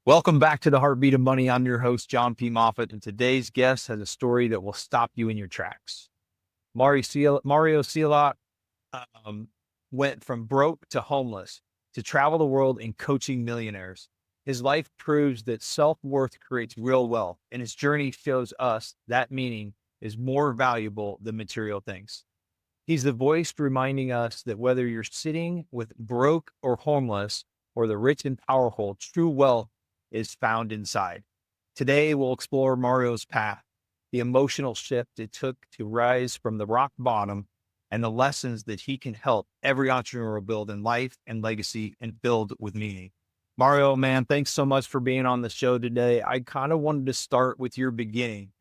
Welcome back to the Heartbeat of Money. I'm your host, Jon P. Moffitt, and today's guest has a story that will stop you in your tracks. Mario Silot um, went from broke to homeless to travel the world in coaching millionaires. His life proves that self worth creates real wealth, and his journey shows us that meaning is more valuable than material things. He's the voice reminding us that whether you're sitting with broke or homeless, or the rich and powerful, true wealth is found inside. Today, we'll explore Mario's path, the emotional shift it took to rise from the rock bottom, and the lessons that he can help every entrepreneur build in life and legacy and build with meaning. Mario, man, thanks so much for being on the show today. I kind of wanted to start with your beginning.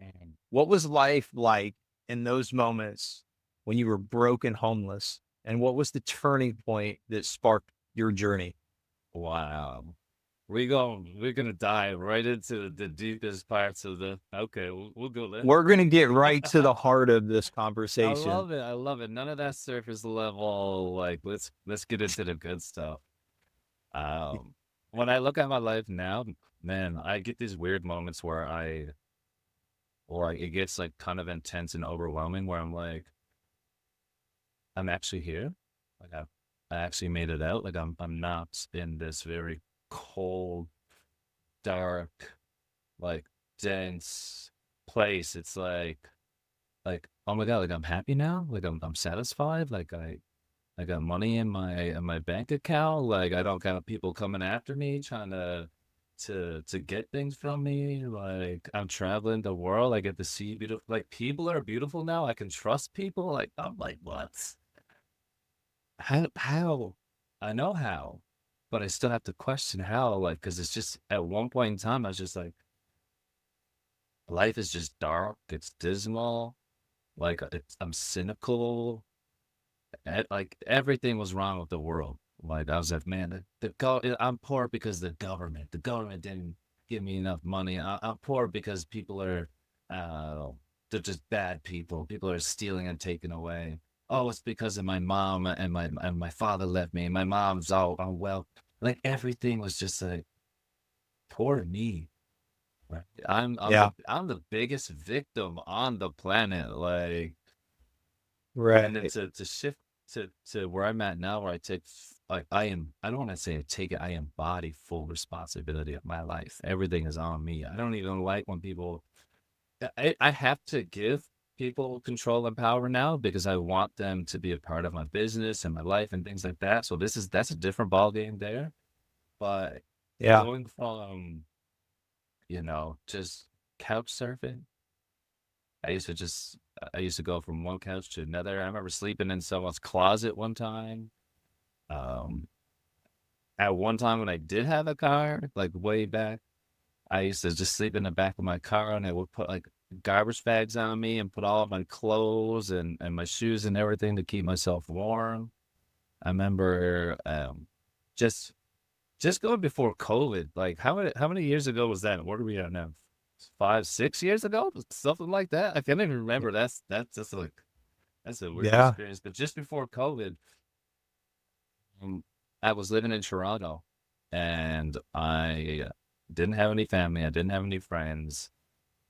What was life like in those moments when you were broke and homeless? And what was the turning point that sparked your journey? Wow. We're gonna dive right into the deepest parts of the okay, we'll go there. We're going to get right to the heart of this I conversation. love it. I love it. None of that surface level, like let's get into the good stuff. Um when I look at my life now, man, I get these weird moments where it gets like kind of intense and overwhelming where I'm like, I'm actually here. Like I actually made it out. Like I'm not in this very cold, dark, like dense place. It's like oh my god, like I'm happy now. Like I'm satisfied. Like I got money in my bank account. Like I don't got people coming after me trying to get things from me. Like I'm traveling the world. I get to see beautiful like people are beautiful now. I can trust people. Like I'm like what? How? I know how, but I still have to question how. Like because it's just at one point in time I was just like life is just dark. It's dismal. Like I'm cynical. Like everything was wrong with the world. Like I was like, man, I'm poor because the government didn't give me enough money. I'm poor because people are, uh, they're just bad people. People are stealing and taking away. Oh, it's because of my mom and my father left me. My mom's all well. Like everything was just like poor me. Right. Yeah, I'm the biggest victim on the planet. Like and then right. to shift to where I'm at now, where I take like I don't want to say I take it, I embody full responsibility of my life. Everything is on me. I don't even like when people I have to give people control and power now because I want them to be a part of my business and my life and things like that. So that's a different ball game there. But Yeah, going from, just couch surfing, I used to go from one couch to another. I remember sleeping in someone's closet one time. Um, at one time when I did have a car, like way back, I used to just sleep in the back of my car and I would put like garbage bags on me and put all of my clothes and my shoes and everything to keep myself warm. I remember just just going before COVID. Like how many years ago was that? What are we at now? 5, 6 years ago? Something like that. I can't even remember. That's just like that's a weird yeah, experience. But just before COVID, um, I was living in Toronto, and I didn't have any family. I didn't have any friends.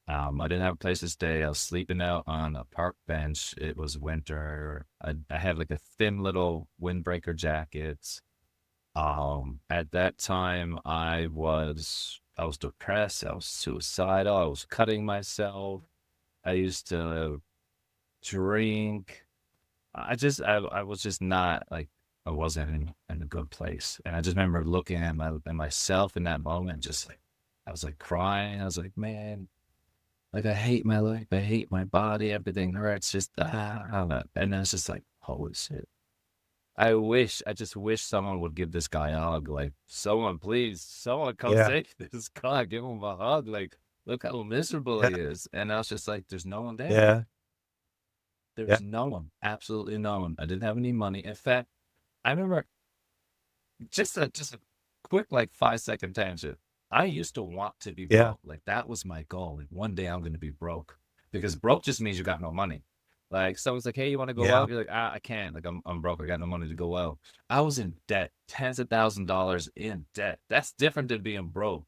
I didn't have a place to stay. I was sleeping out on a park bench. It was winter. I had like a thin little windbreaker jacket. At that time, I was depressed. I was suicidal. I was cutting myself. I used to drink. I was just not like I wasn't in a good place. And I just remember looking at myself in that moment, just like I was like crying. I was like, man, like I hate my life. I hate my body. Everything hurts. Just I don't know. And I was just like, holy shit. I just wish someone would give this guy a hug. Like, someone, please, someone come yeah, save this guy. Give him a hug. Like, look how miserable yeah, he is. And I was just like, there's no one there. yeah, yeah, There's no one, absolutely no one. I didn't have any money. In fact, I remember just a quick like 5 second tangent. I used to want to be yeah, broke. Like that was my goal. Like one day I'm gonna be broke. Because broke just means you got no money. Like someone's like, hey, you want to go yeah, out? You're like, I can't. Like I'm broke. I got no money to go out. I was in debt, tens of $1,000s in debt. That's different than being broke.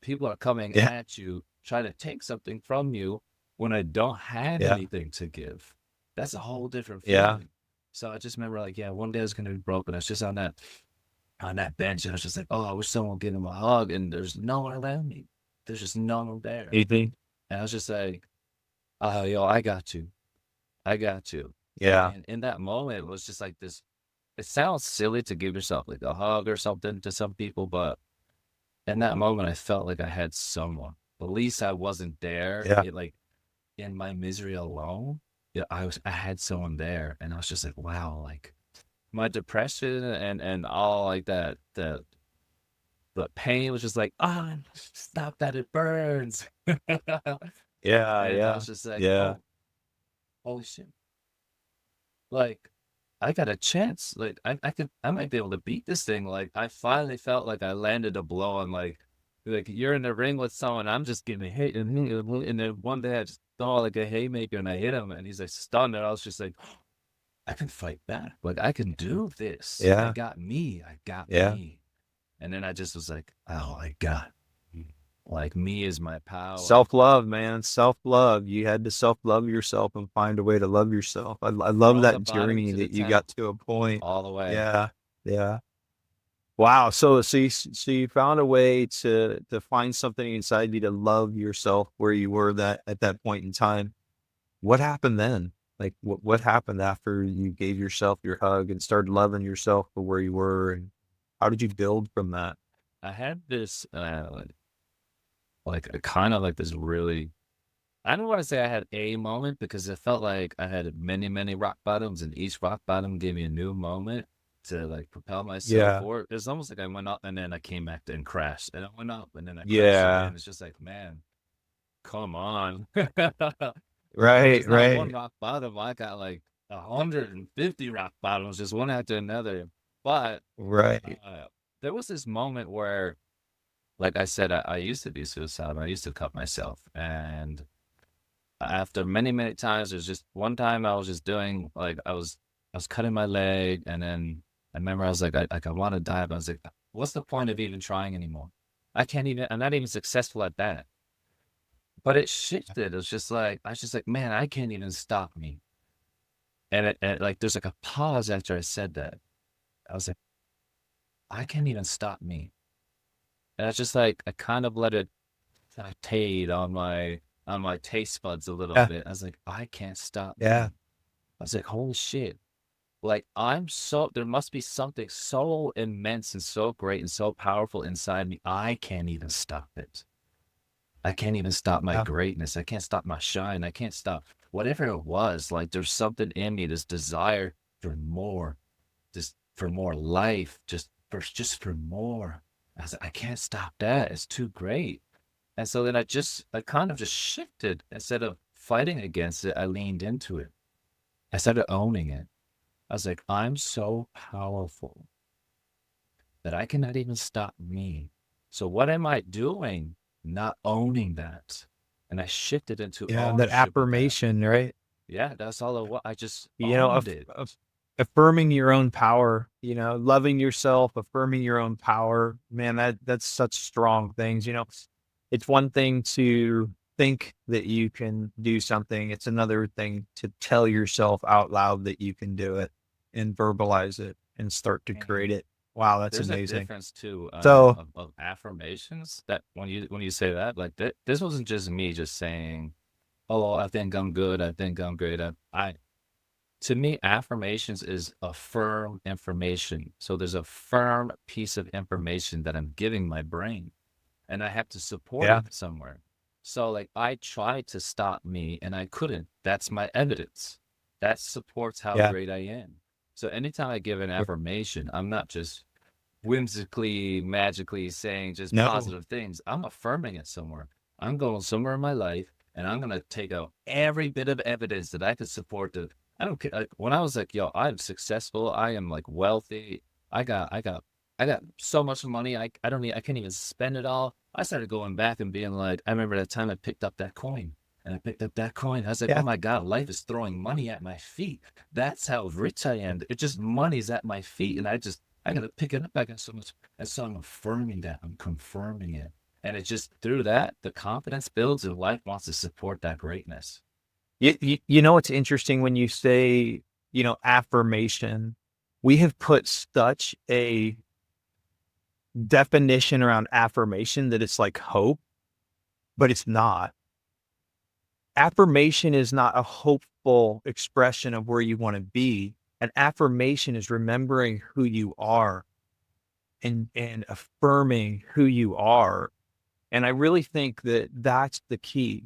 people are coming Yeah. at you, trying to take something from you when I don't have Yeah. anything to give. That's a whole different Yeah. feeling. So I just remember like, yeah, one day I was gonna be broken. I was just on that bench, and I was just like, oh, I wish someone would give him a hug, and there's no one around me. There's just no one there. Anything? And I was just like, oh, yo, I got you. I got you. Yeah. And in that moment, it was just like this. It sounds silly to give yourself like a hug or something to some people, but in that moment, I felt like I had someone. At least I wasn't there. Yeah. It like in my misery alone. Yeah, I had someone there, and I was just like, wow, like my depression and all like that the pain was just like, ah, stop that, it burns. Yeah. And I Yeah. was just like, Yeah. oh, holy shit. Like, I got a chance. Like, I might be able to beat this thing. Like, I finally felt like I landed a blow on like you're in the ring with someone. I'm just getting hit, and then one day I just saw like a haymaker and I hit him, and he's like stunned, and I was just like, I can fight back. Like, I can do this. I Yeah. got me. I got Yeah. me. And then I just was like, oh, I got me. Like, me is my power. Self-love, man. Self-love. You had to self-love yourself and find a way to love yourself. I love From the that bottom journey to the that you got top, to a point. all the way. Yeah. Yeah. Wow. So you found a way to find something inside you to love yourself where you were that at that point in time. What happened then? Like what happened after you gave yourself your hug and started loving yourself for where you were, and how did you build from that? I had this, like, a kind of like this really, I don't want to say I had a moment because it felt like I had many, many rock bottoms, and each rock bottom gave me a new moment to like propel myself Yeah. forward. It's almost like I went up and then I came back and crashed, and I went up and then I crashed Yeah. again. It's just like, man, come on. Like, Right, it's not one right, rock bottom. I got like 150 rock bottoms, just one after another. But right. uh, there was this moment where, like I said, I used to be suicidal. I used to cut myself. And after many, many times, there's just one time I was just doing like I was cutting my leg, and then I remember I was like I want to die, but I was like, what's the point of even trying anymore? I can't even. I'm not even successful at that. But it shifted. It was just like I was just like, man, I can't even stop me. And like there's like a pause after I said that. I was like, I can't even stop me. And it's just like I kind of let it saute on my taste buds a little Yeah, bit. I was like, I can't stop yeah, me. I was like, holy shit. Like I'm so there must be something so immense and so great and so powerful inside me. I can't even stop it. I can't even stop my yeah, greatness. I can't stop my shine. I can't stop whatever it was. Like there's something in me, this desire for more, just for more life, just for more. I was like, I can't stop that. It's too great. And so then I kind of just shifted. Instead of fighting against it, I leaned into it. I started owning it. I was like, I'm so powerful that I cannot even stop me. So what am I doing? Not owning that. And I shifted into yeah. That ownership of that. affirmation, right? Yeah, that's all it was. I just You know, owned it. affirming your own power, loving yourself, affirming your own power, man, that's such strong things. It's one thing to think that you can do something. It's another thing to tell yourself out loud that you can do it and verbalize it and start to And create it. Wow, that's there's a amazing. difference too, So of affirmations that when you say that, like this wasn't just me just saying, "Oh, I think I'm good. I think I'm great." To me, affirmations is a firm information. So there's a firm piece of information that I'm giving my brain, and I have to support yeah, it somewhere. So like I tried to stop me and I couldn't. That's my evidence. That supports how yeah, great I am. So anytime I give an affirmation, I'm not just whimsically, magically saying just no, positive things. I'm affirming it somewhere. I'm going somewhere in my life and I'm going to take out every bit of evidence that I could support the I don't care. When I was like, yo, I'm successful. I am like wealthy. I got, I got, I got so much money. I don't need, I can't even spend it all. I started going back and being like, I remember that time I picked up that coin and I picked up that coin. I was like, oh yeah, my God, life is throwing money at my feet. That's how rich I am. It just money's at my feet. And I got to pick it up. I got so much. And so I'm affirming that. I'm confirming it. And it's just through that, the confidence builds and life wants to support that greatness. You know, it's interesting when you say, affirmation. We have put such a definition around affirmation that it's like hope, but it's not. Affirmation is not a hopeful expression of where you want to be. An affirmation is remembering who you are and affirming who you are. And I really think that that's the key.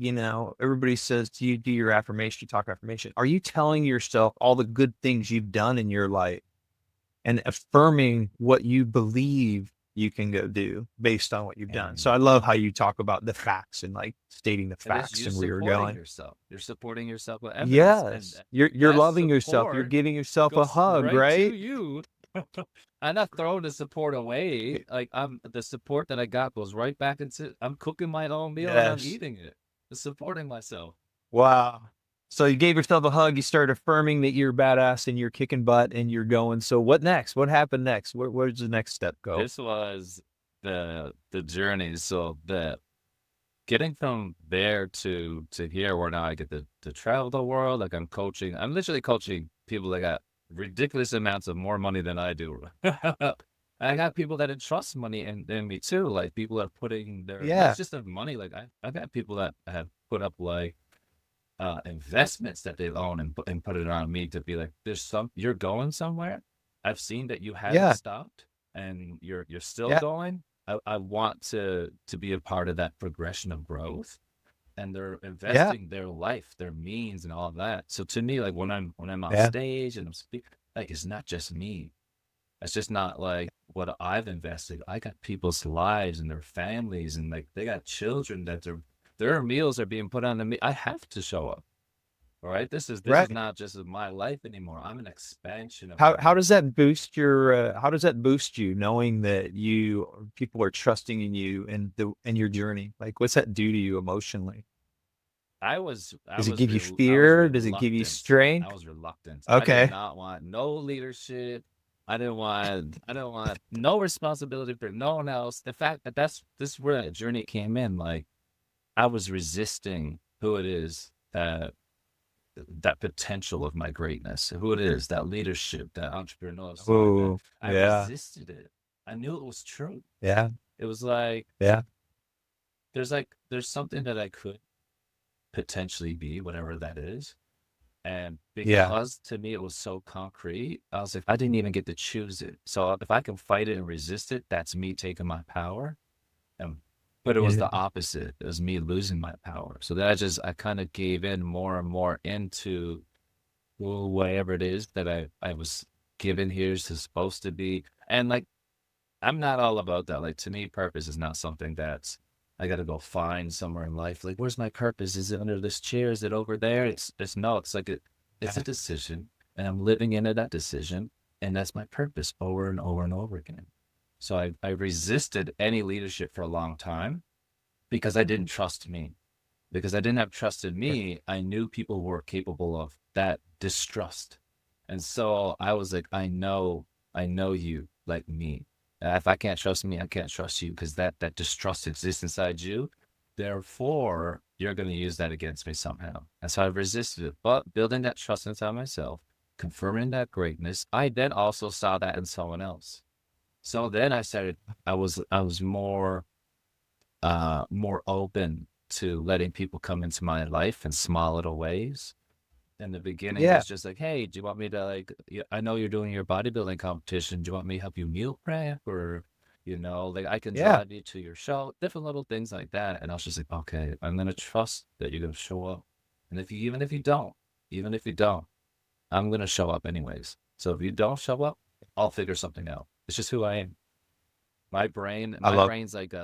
Everybody says, do you do your affirmation? You talk affirmation. Are you telling yourself all the good things you've done in your life and affirming what you believe you can go do based on what you've done? So I And love how you talk about the facts and like stating the it is facts you and where you're supporting going. yourself. You're supporting yourself with evidence. And Yes. You're that loving yourself. You're support giving yourself a goes hug, right to right? you. I'm not throwing the support away. Like I'm the support that I got goes right back into I'm cooking my own meal and I'm Yes. eating it. It's supporting myself. Wow. So you gave yourself a hug. You started affirming that you're badass and you're kicking butt and you're going. So what next? What happened next? Where does the next step go? This was the journey. So the getting from there to here where now I get to travel the world. Like I'm literally coaching people that got ridiculous amounts of more money than I do. I got people that entrust money in me too. Like people that are putting their not Yeah. just their money. Like I've got people that have put up like investments that they own and put it on me to be like, you're going somewhere. I've seen that you haven't Yeah. stopped and you're still Yeah. going. I want to be a part of that progression of growth. And they're Yeah. investing their life, their means, and all of that. So to me, like when I'm on Yeah. stage and I'm speaking, like it's not just me. It's just not like what I've invested. I got people's lives and their families, and like they got children that their meals are being put on to me. I have to show up. All right. This is Right. not just my life anymore. I'm an expansion of How my how life. does that boost your how does that boost you knowing that people are trusting in you and your journey? Like what's that do to you emotionally? I was I Does it was give you real I was fear? Does it give you reluctant. I strength? was reluctant. I did Okay. not want no leadership. I didn't want no responsibility for no one else. The fact that this is where that journey came in. Like I was resisting who it is that potential of my greatness, who it is, that leadership, that entrepreneurial side, that Oh, I yeah. resisted it. I knew it was true. Yeah. It was like Yeah. there's something that I could potentially be, whatever that is. And Yeah. because to me it was so concrete, I was like, I didn't even get to choose it. So if I can fight it and resist it, that's me taking my power. And but it was Yeah. the opposite. It was me losing my power. So then I kind of gave in more and more into whatever it is that I was given here is supposed to be. And like I'm not all about that. Like to me, purpose is not something that's I gotta go find somewhere in life. Like, where's my purpose? Is it under this chair? Is it over there? It's no, it's like it's a Yeah. decision and I'm living into that decision. And that's my purpose over and over and over again. So I resisted any leadership for a long time because I didn't trust me. Because I didn't have trust in me, I knew people were capable of that distrust. And so I was like, I know you like me. If I can't trust me, I can't trust you because that distrust exists inside you. Therefore, you're going to use that against me somehow. And so I resisted it. But building that trust inside myself, confirming that greatness, I then also saw that in someone else. So then I was more open to letting people come into my life in small little ways. In the beginning, it Yeah. was just like, hey, do you want me to like? I know you're doing your bodybuilding competition. Do you want me to help you meal prep, or like I can Yeah. drive you to your show? Different little things like that. And I was just like, okay, I'm gonna trust that you're gonna show up. And even if you don't, I'm gonna show up anyways. So if you don't show up, I'll figure something out. It's just who I am. My brain, I my love brain's like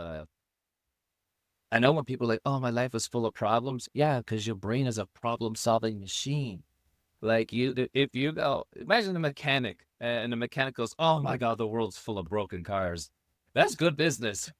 I know when people are like, "Oh, my life is full of problems." Yeah, because your brain is a problem-solving machine. Like if you go, imagine a mechanic, and the mechanic goes, "Oh my God, the world's full of broken cars." That's good business,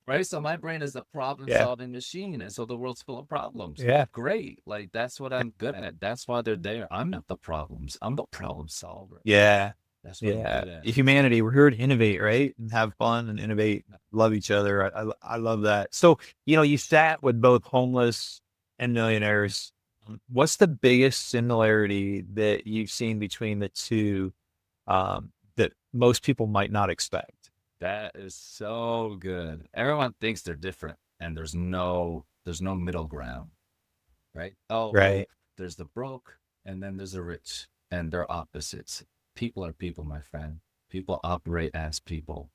right? So my brain is a yeah. problem-solving machine, and so the world's full of problems. Yeah. Great, like that's what I'm good at. That's why they're there. I'm not the problems. I'm the problem solver. Yeah. That's what I'm Yeah. good at. Humanity, we're here to innovate, right? And have fun and innovate, love each other. I love that. So, you sat with both homeless and millionaires. What's the biggest similarity that you've seen between the two that most people might not expect? That is so good. Everyone thinks they're different, and there's no middle ground, right? Oh, well, Right. there's the broke, and then there's the rich, and they're opposites. People are people, my friend. People operate as people.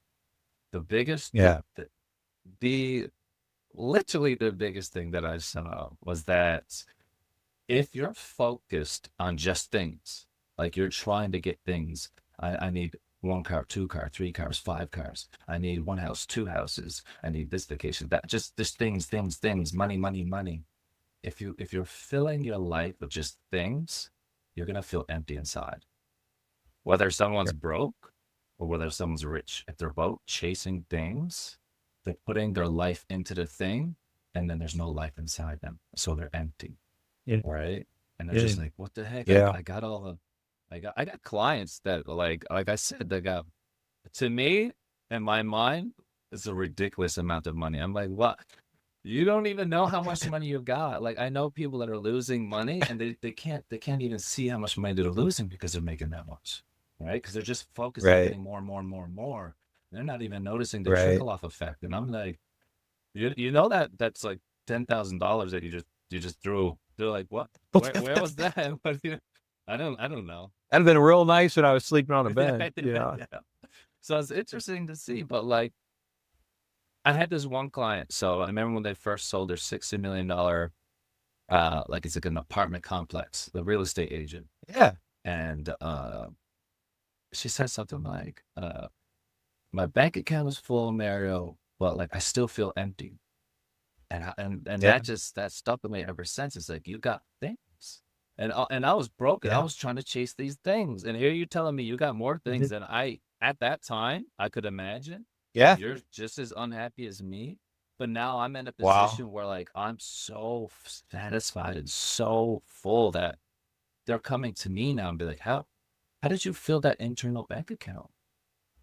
The biggest, Yeah. the literally the biggest thing that I saw was that if you're focused on just things, like you're trying to get things, I need one car, two car, three cars, five cars. I need one house, two houses. I need this vacation, that just things, money, money, money. If you're filling your life with just things, you're gonna feel empty inside. Whether someone's broke or whether someone's rich, if they're both chasing things, they're putting their life into the thing, and then there's no life inside them, so they're empty. Yeah. Right? And they're Yeah. just like, what the heck? I, Yeah. I got all the I got clients that like I said, they got to me in my mind, it's a ridiculous amount of money. I'm like, what? You don't even know how much money you've got. Like I know people that are losing money and they can't even see how much money they're losing because they're making that much. Right? Because they're just focused on Right. getting more and more and more and more. They're not even noticing the Right. trickle off effect. And I'm like, you know that's like $10,000 that you just threw. They're like, what? Where was that? What do I don't know. That'd have been real nice when I was sleeping on a Yeah, bed. yeah, yeah. So it's interesting to see, but like I had this one client. So I remember when they first sold their $60 million, like it's like an apartment complex, the real estate agent. Yeah. And she said something like, my bank account is full, Mario, but like I still feel empty. And Yeah. that stuck with me ever since. It's like you got things. And I was broke and I Yeah. was trying to chase these things. And here you telling me you got more things than I at that time I could imagine. Yeah. You're just as unhappy as me. But now I'm in a Wow. position where like I'm so satisfied and so full that they're coming to me now and be like, how did you fill that internal bank account?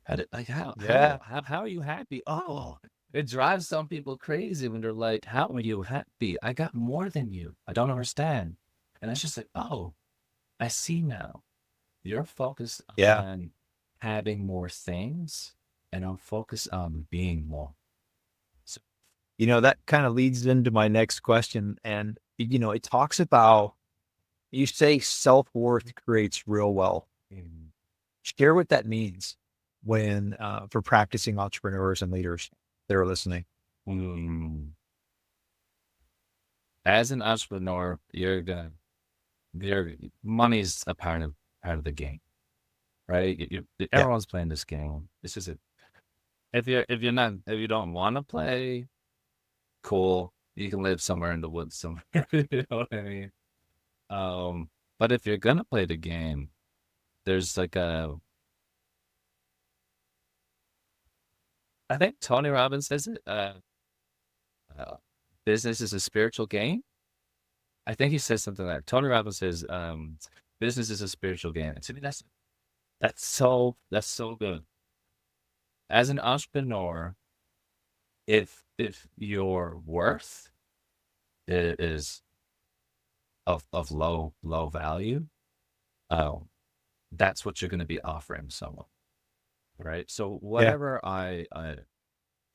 How did like Yeah. how are you happy? Oh, it drives some people crazy when they're like, "How are you happy? I got more than you. I don't understand." And it's just like, "Oh, I see now. You're focused Yeah. on having more things, and I'm focused on being more." So, That kind of leads into my next question. And, it talks about, you say self-worth creates real wealth. mm, Share what that means for practicing entrepreneurs and leaders that are listening. mm, as an entrepreneur, your money's a part of the game, right? Yeah. Everyone's playing this game. This is it. If you don't want to play, cool. You can live somewhere in the woods somewhere. You know what I mean? But if you're gonna play the game, there's like I think Tony Robbins says it. Uh, business is a spiritual game. I think he says something like Tony Robbins says, business is a spiritual game. And to me, that's so good. As an entrepreneur, if your worth is of low value, um, that's what you're going to be offering someone, right? So Yeah. whatever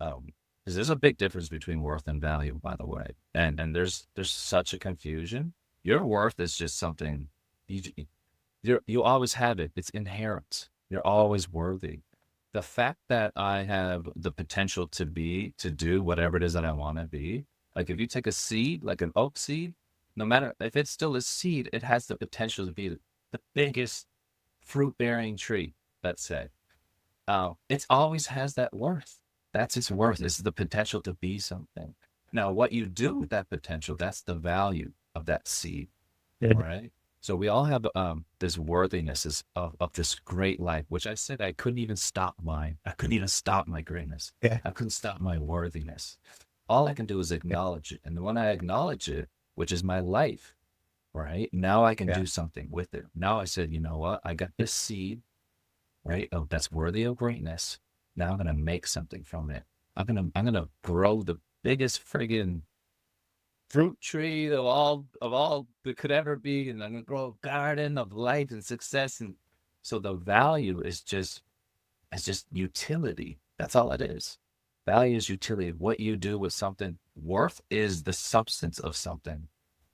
um, 'cause there's a big difference between worth and value, by the way, and there's such a confusion. Your worth is just something you always have it. It's inherent. You're always worthy. The fact that I have the potential to do whatever it is that I want to be, like if you take a seed, like an oak seed, no matter if it's still a seed, it has the potential to be the biggest fruit bearing tree, let's say. It always has that worth. That's its worth. It's the potential to be something. Now, what you do with that potential, that's the value of that seed, Yeah. right? So we all have this worthiness of this great life, which I said I couldn't even stop mine. I couldn't even stop my greatness. Yeah. I couldn't stop my worthiness. All I can do is acknowledge it. And when I acknowledge it, which is my life, right? Now I can Yeah. do something with it. Now I said, you know what? I got this seed. right? Oh, that's worthy of greatness. Now I'm gonna make something from it. I'm gonna grow the biggest friggin' fruit tree of all that could ever be, and I'm gonna grow a garden of life and success. And so the value is just it's just utility. That's all it is. Value is utility. What you do with something. Worth is the substance of something.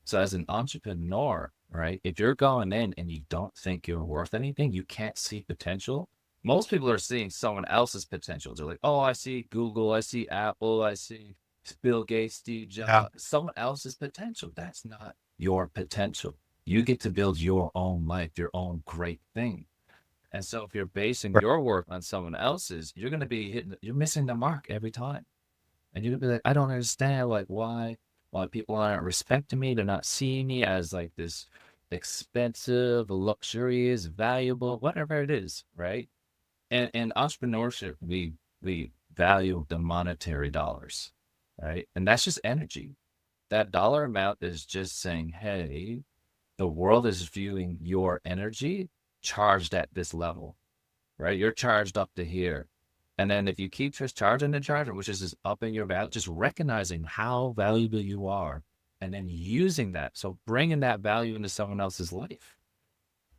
So as an entrepreneur, right? If you're going in and you don't think you're worth anything, you can't see potential. Most people are seeing someone else's potential. They're like, oh, I see Google, I see Apple, I see Bill Gates, Steve Yeah. Jobs, someone else's potential. That's not your potential. You get to build your own life, your own great thing. And so if you're basing Right. your work on someone else's, you're going to be you're missing the mark every time. And you're going to be like, I don't understand, like, why people aren't respecting me. They're not seeing me as like this expensive, luxurious, valuable, whatever it is. Right. And in entrepreneurship, we value the monetary dollars. Right. And that's just energy. That dollar amount is just saying, hey, the world is viewing your energy charged at this level, right? You're charged up to here. And then if you keep just charging and charging, which is just up in your value, just recognizing how valuable you are and then using that. So bringing that value into someone else's life.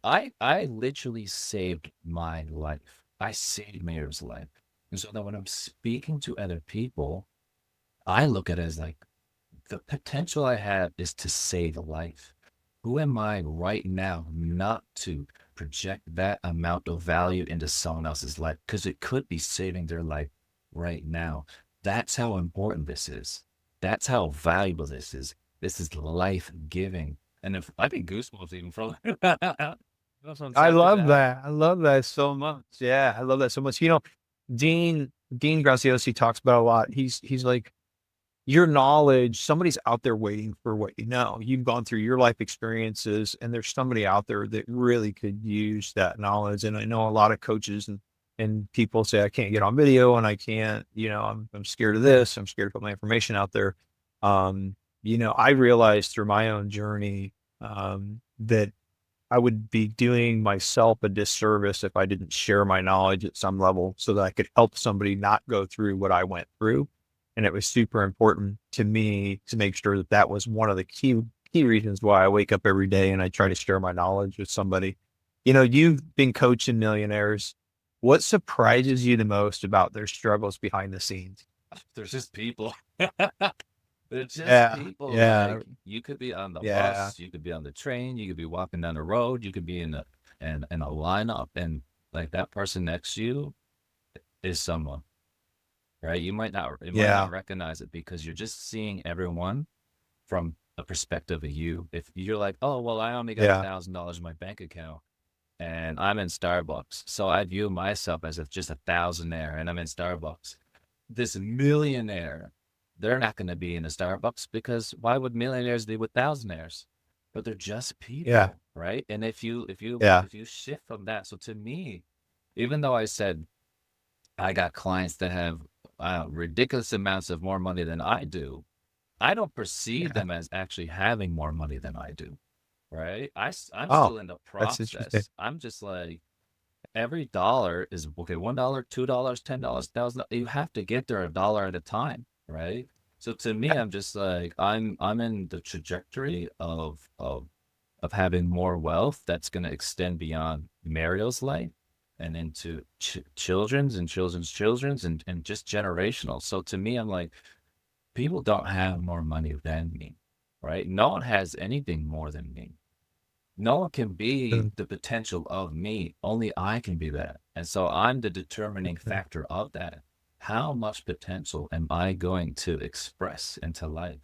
I literally saved my life. I saved Mayor's life. And so that when I'm speaking to other people, I look at it as like the potential I have is to save a life. Who am I right now not to project that amount of value into someone else's life? Because it could be saving their life right now. That's how important this is. That's how valuable this is. This is life giving. And if I think goosebumps even from from I talking love that. that. I love that so much. Yeah, I love that so much. Dean Graziosi talks about a lot. He's like, your knowledge, somebody's out there waiting for what you know. You've gone through your life experiences, and there's somebody out there that really could use that knowledge. And I know a lot of coaches and people say, I can't get on video and I can't, I'm scared of this. I'm scared to put my information out there. I realized through my own journey that I would be doing myself a disservice if I didn't share my knowledge at some level so that I could help somebody not go through what I went through. And it was super important to me to make sure that that was one of the key reasons why I wake up every day and I try to share my knowledge with somebody. You've been coaching millionaires. What surprises you the most about their struggles behind the scenes? There's just people. They're just Yeah, people. yeah, Like you could be on the yeah, bus, you could be on the train, you could be walking down the road, you could be in a lineup, and like that person next to you is someone, right? You might not yeah, recognize it because you're just seeing everyone from a perspective of you. If you're like, oh well, I only got yeah, $1,000 in my bank account and I'm in Starbucks, so I view myself as if just a thousandaire, and I'm in Starbucks. This millionaire, they're not going to be in a Starbucks because why would millionaires be with thousandaires? But they're just yeah, people, right? And if you yeah, if you shift from that, so to me, even though I said I got clients that have ridiculous amounts of more money than I do, I don't perceive yeah. them as actually having more money than I do, right? I'm Oh, still in the that's interesting. process. I'm just like, every dollar is okay. $1, $2, $10, $1,000. You have to get there a dollar at a time, right? So to me, Yeah, I'm just like I'm in the trajectory of having more wealth that's going to extend beyond Mario's life and into children's and children's and just generational. So to me, I'm like, people don't have more money than me, right? No one has anything more than me. No one can be mm, the potential of me. Only I can be that. And so I'm the determining okay. factor of that. How much potential am I going to express into life?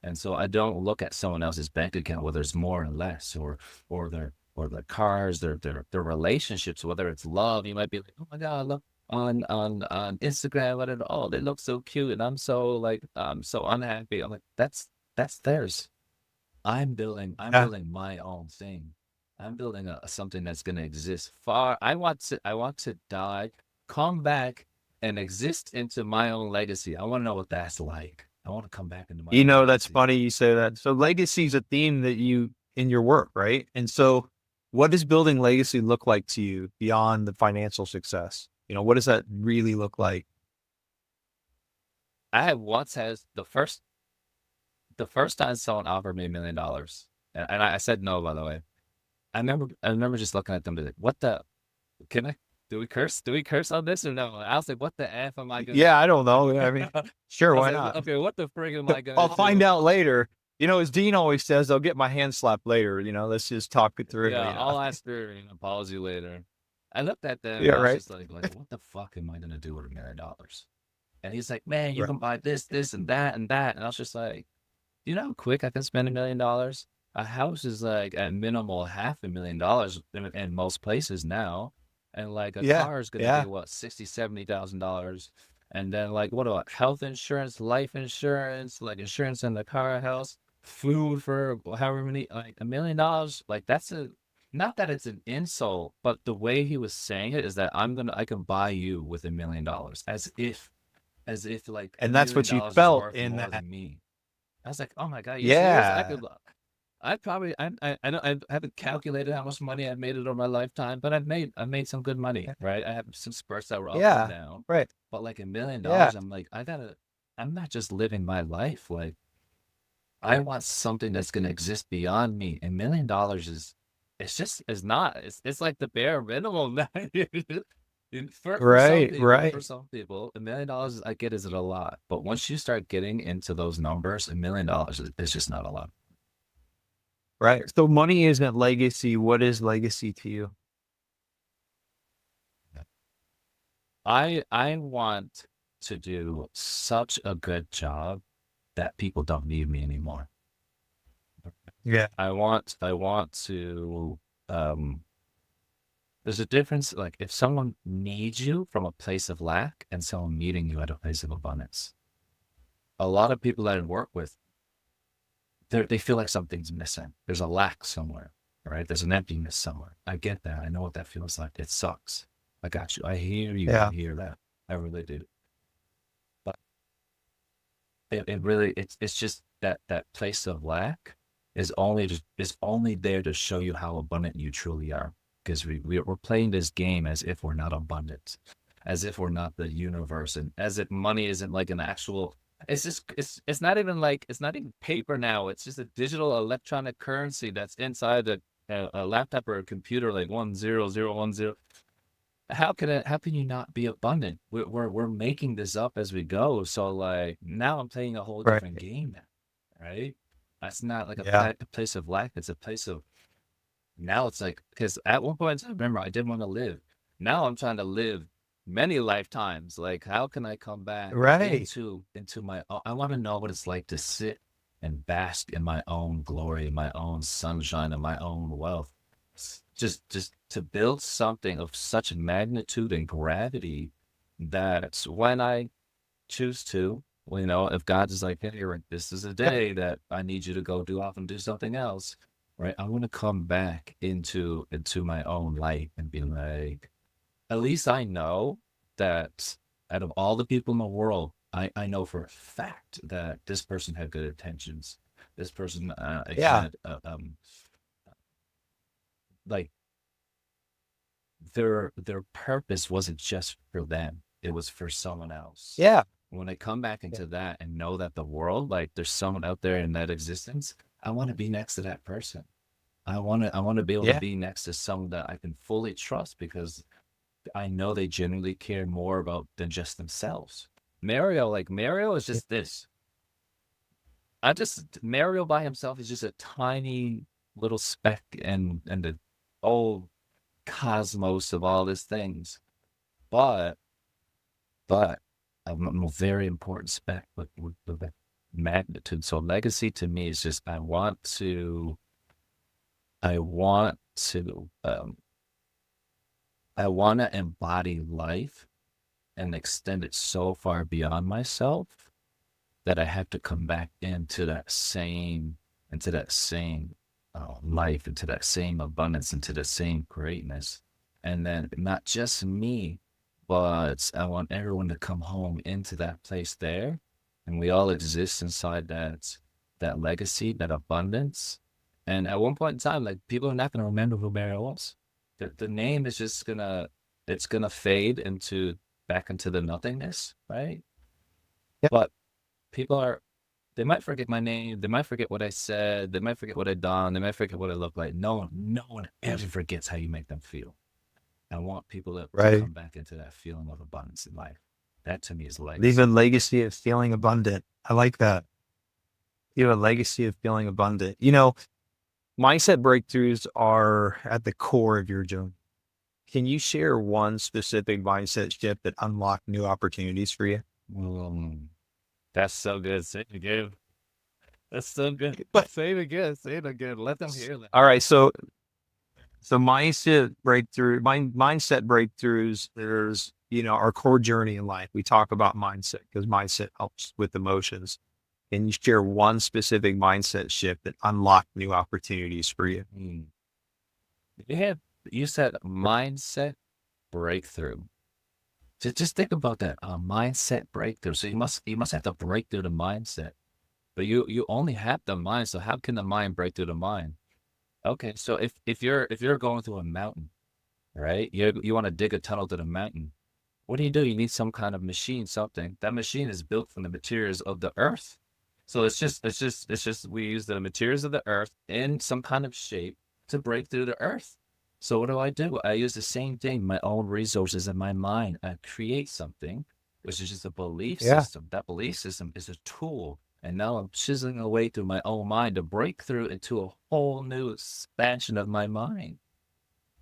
And so I don't look at someone else's bank account, whether it's more or less, or their cars, their relationships, whether it's love. You might be like, oh my God, look on Instagram, oh, they look so cute, and I'm so unhappy. I'm like, that's theirs. I'm Yeah. building my own thing. I'm building something that's going to exist far. I want to die, come back and exist into my own legacy. I want to know what that's like. I want to come back into my own That's legacy. funny you say that. So legacy is a theme that you in your work, right? And so What does building legacy look like to you beyond the financial success? What does that really look like? I had once has the first time someone offered me $1 million, and I said no, by the way. I remember just looking at them and like, what the can I do we curse? Do we curse on this or no? I was like, what the F am I gonna Yeah, I don't know. I mean, I sure, was why like, not? okay, what the frig am I I'll gonna find do? out later. As Dean always says, I'll get my hand slapped later. Let's just talk it through. Yeah, I'll ask for an apology later. I looked at them Yeah, and I was right. just like, what the fuck am I gonna do with $1 million? And he's like, man, you Right. can buy this, this, and that, and that. And I was just like, you know how quick I can spend $1 million? A house is like at minimal $500,000 in most places now. And like a Yeah. car is gonna be Yeah. what, 60, $70,000. And then like what about health insurance, life insurance, like insurance in the car, house, food for however many, like $1 million? Like that's a not that it's an insult, but the way he was saying it is that I can buy you with $1 million, as if like a And that's million what you dollars is felt worth in more that. than me. I was like, oh my God, you serious? Yeah. I probably, I don't, I haven't calculated how much money I've made it over my lifetime, but I made some good money, right? I have some spurts that were up and Yeah. down, Right. but like $1 million, Yeah. I'm like, I'm not just living my life. Like, I want something that's going to exist beyond me. $1 million it's not, it's like the bare minimum. Right. Right. For some people, $1 million, I get, is it a lot? But once you start getting into those numbers, $1 million is just not a lot. Right. So money isn't legacy. What is legacy to you? I want to do such a good job that people don't need me anymore. Yeah. I want to um there's a difference, like if someone needs you from a place of lack and someone meeting you at a place of abundance. A lot of people that I work with, they feel like something's missing. There's a lack somewhere, right? There's an emptiness somewhere. I get that. I know what that feels like. It sucks. I got you. I hear you. I Yeah. hear that. I really do. But it really, it's just that place of lack is only there to show you how abundant you truly are. Because we're playing this game as if we're not abundant, as if we're not the universe, and as if money isn't like an actual. It's just it's not even like, it's not even paper now. It's just a digital electronic currency that's inside a laptop or a computer, like 10010. How can you not be abundant? We're making this up as we go. So like now I'm playing a whole Right. different game now, right? That's not like Yeah. a place of lack. It's a place of, now it's like, because at one point I remember I didn't want to live. Now I'm trying to live many lifetimes. Like how can I come back Right. into my I want to know what it's like to sit and bask in my own glory, my own sunshine, and my own wealth. Just to build something of such magnitude and gravity that when I choose to, well, if God is like, hey, Rick, this is a Yeah. day that I need you to go do off and do something else, right? I want to come back into my own light and be like, at least I know that out of all the people in the world, I know for a fact that this person had good intentions. This person Yeah. had like their purpose wasn't just for them, it was for someone else. Yeah. When I come back Yeah. into that and know that the world, like there's someone out there in that existence, I want to be next to that person. I want to be able to Yeah. be next to someone that I can fully trust, because I know they genuinely care more about than just themselves. Mario is Yeah. just this. I just Mario by himself is just a tiny little speck and the whole cosmos of all these things. But but I'm a very important speck with that magnitude. So legacy to me is just I want to I want to embody life and extend it so far beyond myself that I have to come back into that same life, into that same abundance, into the same greatness. And then not just me, but I want everyone to come home into that place there. And we all exist inside that legacy, that abundance. And at one point in time, like people are not going to remember who Mario was. The name is just it's gonna fade into back into the nothingness, right? Yep. But people are, they might forget my name, they might forget what I said, they might forget what I done, they might forget what I look like. No one ever forgets how you make them feel. I want people to Right. come back into that feeling of abundance in life. That to me is Leave a legacy. legacy of feeling abundant. I like that. You have a legacy of feeling abundant. Mindset breakthroughs are at the core of your journey. Can you share one specific mindset shift that unlocked new opportunities for you? Um, that's so good. Say it again. That's so good. But Say it again. Say it again. Let them hear that. all right, so mindset breakthroughs. There's our core journey in life. We talk about mindset because mindset helps with emotions. Can you share one specific mindset shift that unlocked new opportunities for you? Mm. You have, you said mindset breakthrough. Just think about that. A mindset breakthrough. So you must have to break through the mindset. But you only have the mind. So how can the mind break through the mind? Okay, so if you're going through a mountain, right? You want to dig a tunnel to the mountain. What do? You need some kind of machine, something. That machine is built from the materials of the earth. So it's just we use the materials of the earth in some kind of shape to break through the earth. So what do? I use the same thing, my own resources in my mind. I create something, which is just a belief Yeah. system. That belief system is a tool. And now I'm chiseling away through my own mind to break through into a whole new expansion of my mind.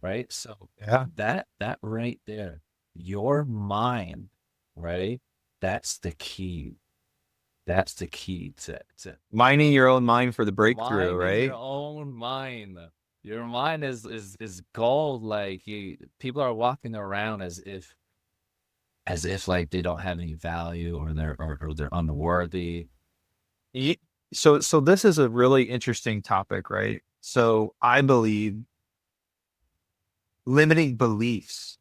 Right. So Yeah. that right there, your mind, right? That's the key. That's the key to Mining your own mind for the breakthrough, minding your right? own mind. Your mind is gold. Like people are walking around as if like they don't have any value or they're unworthy. Ye- so this is a really interesting topic, right? So I believe limiting beliefs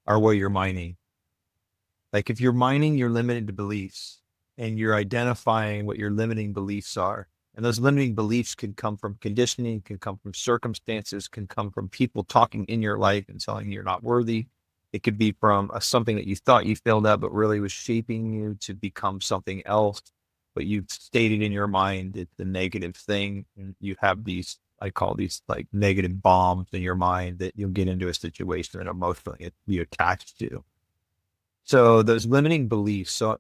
are where you're mining. Like if you're mining your limited beliefs and you're identifying what your limiting beliefs are, and those limiting beliefs can come from conditioning, can come from circumstances, can come from people talking in your life and telling you you're not worthy. It could be from something that you thought you failed at, but really was shaping you to become something else. But you've stated in your mind it's the negative thing. And you have these, I call these like negative bombs in your mind that you'll get into a situation that emotionally you attached to. So those limiting beliefs. So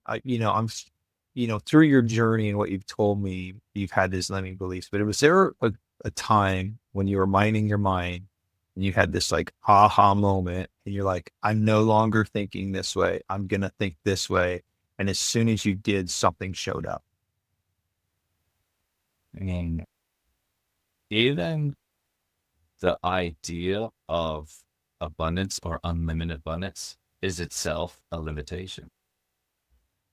through your journey and what you've told me, you've had these limiting beliefs. But was there a time when you were minding your mind and you had this like aha moment, and you're like, I'm no longer thinking this way. I'm gonna think this way. And as soon as you did, something showed up. I mean, even the idea of abundance or unlimited abundance is itself a limitation.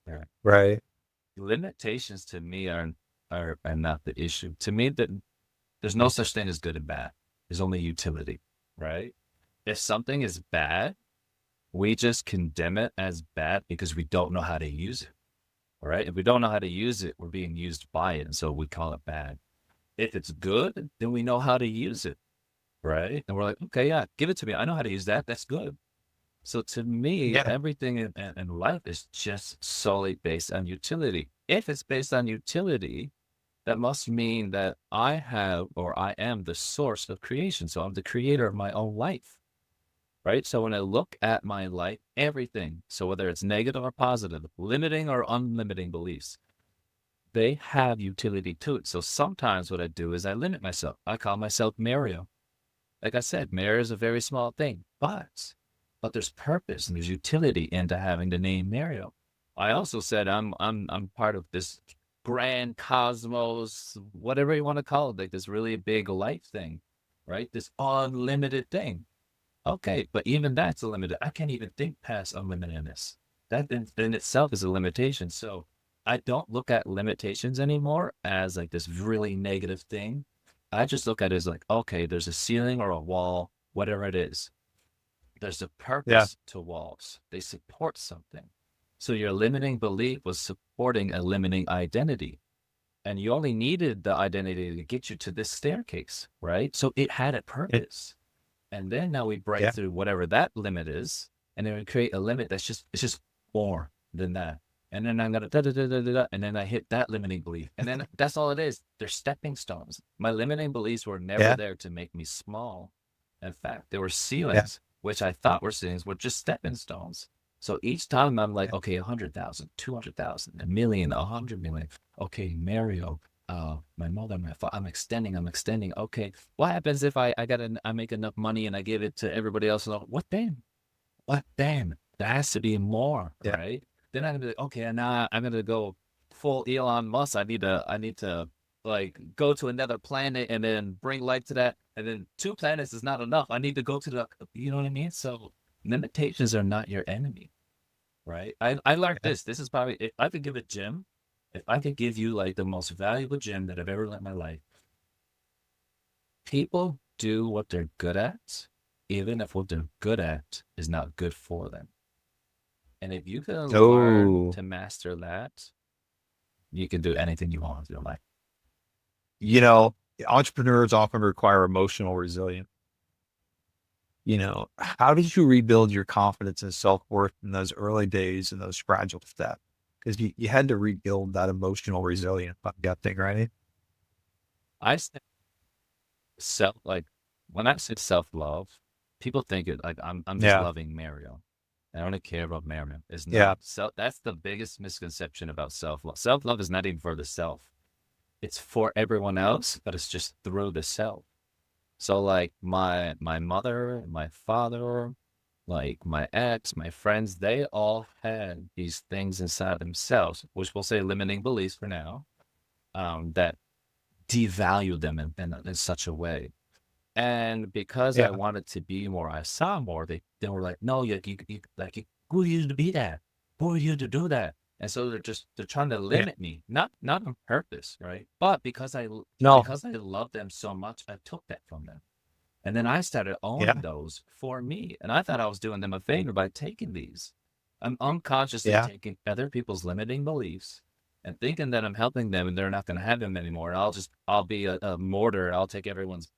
Right. Right. Limitations to me are not the issue. To me, that there's no such thing as good and bad. There's only utility, right? If something is bad, we just condemn it as bad because we don't know how to use it. All right. If we don't know how to use it, we're being used by it. And so we call it bad. If it's good, then we know how to use it. Right. And we're like, okay, yeah, give it to me. I know how to use that. That's good. So to me, Yeah. everything in life is just solely based on utility. If it's based on utility, that must mean that I have or I am the source of creation. So I'm the creator of my own life, right? So when I look at my life, everything, so whether it's negative or positive, limiting or unlimiting beliefs, they have utility to it. So sometimes what I do is I limit myself. I call myself Mario. Like I said, Mario is a very small thing, but there's purpose and there's utility into having the name Mario. I also said I'm part of this grand cosmos, whatever you want to call it, like this really big life thing, right? This unlimited thing. Okay, but even that's a limited. I can't even think past unlimitedness. That in itself is a limitation. So I don't look at limitations anymore as like this really negative thing. I just look at it as like, okay, there's a ceiling or a wall, whatever it is. There's a Yeah. purpose to walls. They support something. So your limiting belief was supporting a limiting identity. And you only needed the identity to get you to this staircase, right? So it had a Yeah. purpose. And then now we break Yeah. through whatever that limit is, and then we create a limit that's just it's just more than that. And then I'm gonna da da da da da, da, and then I hit that limiting belief, and then that's all it is. They're stepping stones. My limiting beliefs were never Yeah. there to make me small. In fact, they were Yeah. ceilings, which I thought were ceilings, were just stepping stones. So each time I'm like, Yeah. okay, 100,000, 200,000, a million, 100 million. Okay, Mario, my mother, my father, I'm extending. Okay, what happens if I make enough money and I give it to everybody else? What then? What then? There has to be more, Yeah. right? Then I'm gonna be like, okay, and now I'm gonna go full Elon Musk. I need to like go to another planet and then bring life to that. And then 2 planets is not enough. I need to go to you know what I mean? So limitations are not your enemy, right? I learned Yeah. this. This is probably, if I could give a gem, if I could give you like the most valuable gem that I've ever learned in my life, people do what they're good at, even if what they're good at is not good for them. And if you can learn Oh, to master that, you can do anything you want in your life. you know, entrepreneurs often require emotional resilience. How did you rebuild your confidence and self-worth in those early days and those fragile steps? Because you had to rebuild that emotional resilience, I'm guessing, right? I say like when I say self love, people think it like I'm just Yeah. loving Mario. I don't care about Mario. It's Yeah. not. So that's the biggest misconception about self love. Self love is not even for the self. It's for everyone else, but it's just through the self. So like my mother, my father, like my ex, my friends, they all had these things inside themselves, which we'll say limiting beliefs for now, that devalue them in such a way. And because I Yeah. wanted to be more, I saw more. They were like, no, who are you to be that? Who are you to do that? And so they're trying to Yeah. limit me, not on purpose, right? But No. because I love them so much, I took that from them. And then I started owning Yeah. those for me. And I thought I was doing them a favor by taking these. I'm unconsciously Yeah. taking other people's limiting beliefs and thinking that I'm helping them and they're not going to have them anymore. And I'll be a mortar. I'll take everyone's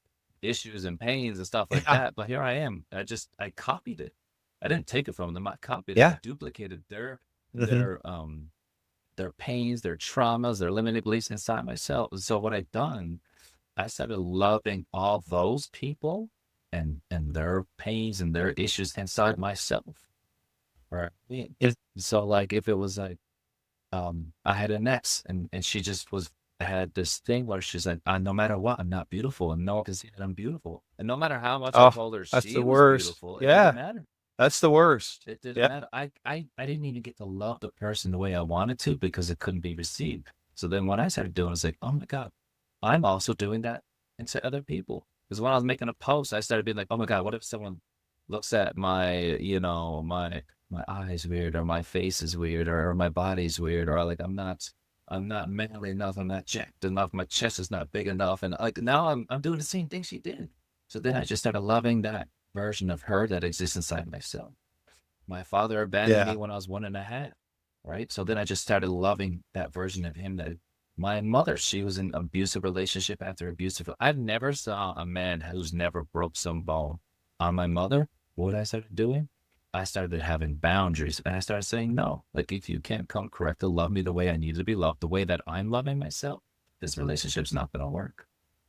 issues and pains and stuff like Yeah. that. But here I am. I copied it. I didn't take it from them. I copied it. I Yeah. duplicated Hmm. their, their pains, their traumas, their limiting beliefs inside myself. And so what I've done, I started loving all those people and their pains and their issues inside myself. Right. It's, So like if it was like I had an ex and she just had this thing where she's like, no matter what, I'm not beautiful. And no one can see that I'm beautiful. And no matter how much I oh, told her that's she the was worst. beautiful, it didn't Yeah. matter. That's the worst. It didn't Yeah. matter. I didn't even get to love the person the way I wanted to because it couldn't be received. So then what I started doing was like, oh my God, I'm also doing that into other people. Because when I was making a post, I started being like, oh my God, what if someone looks at my eyes weird or my face is weird or my body's weird or like I'm not manly enough, I'm not jacked enough, my chest is not big enough. And like now I'm doing the same thing she did. So then I just started loving that version of her that exists inside myself. My father abandoned me Yeah. when I was 1.5, right? So then I just started loving that version of him. That my mother, she was in abusive relationship after abusive. I never saw a man who's never broke some bone. On my mother, what I started doing, I started having boundaries and I started saying no. Like if you can't come correct to love me the way I need to be loved, the way that I'm loving myself, this relationship's not going to work.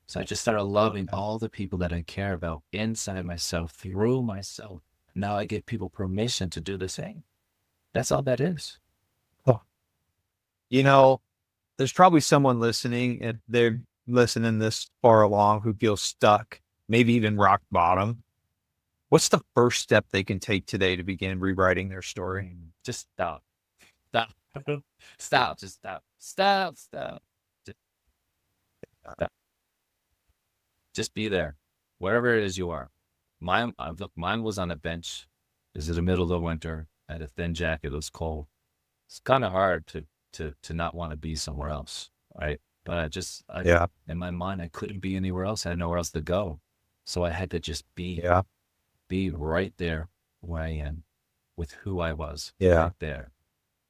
So I just started loving Yeah. all the people that I care about inside myself, through myself. Now I give people permission to do the same. That's all that is. Oh, you know, there's probably someone listening and they're listening this far along who feels stuck, maybe even rock bottom. What's the first step they can take today to begin rewriting their story? Just stop. Stop. Stop. Just stop. Stop. Stop. Just stop. Just be there. Wherever it is you are. Look, mine was on a bench. This is the middle of winter. I had a thin jacket. It was cold. It's kind of hard to not want to be somewhere else, right? But Yeah. in my mind, I couldn't be anywhere else. I had nowhere else to go, so I had to just Yeah. be right there where I am, with who I was, Yeah. right there.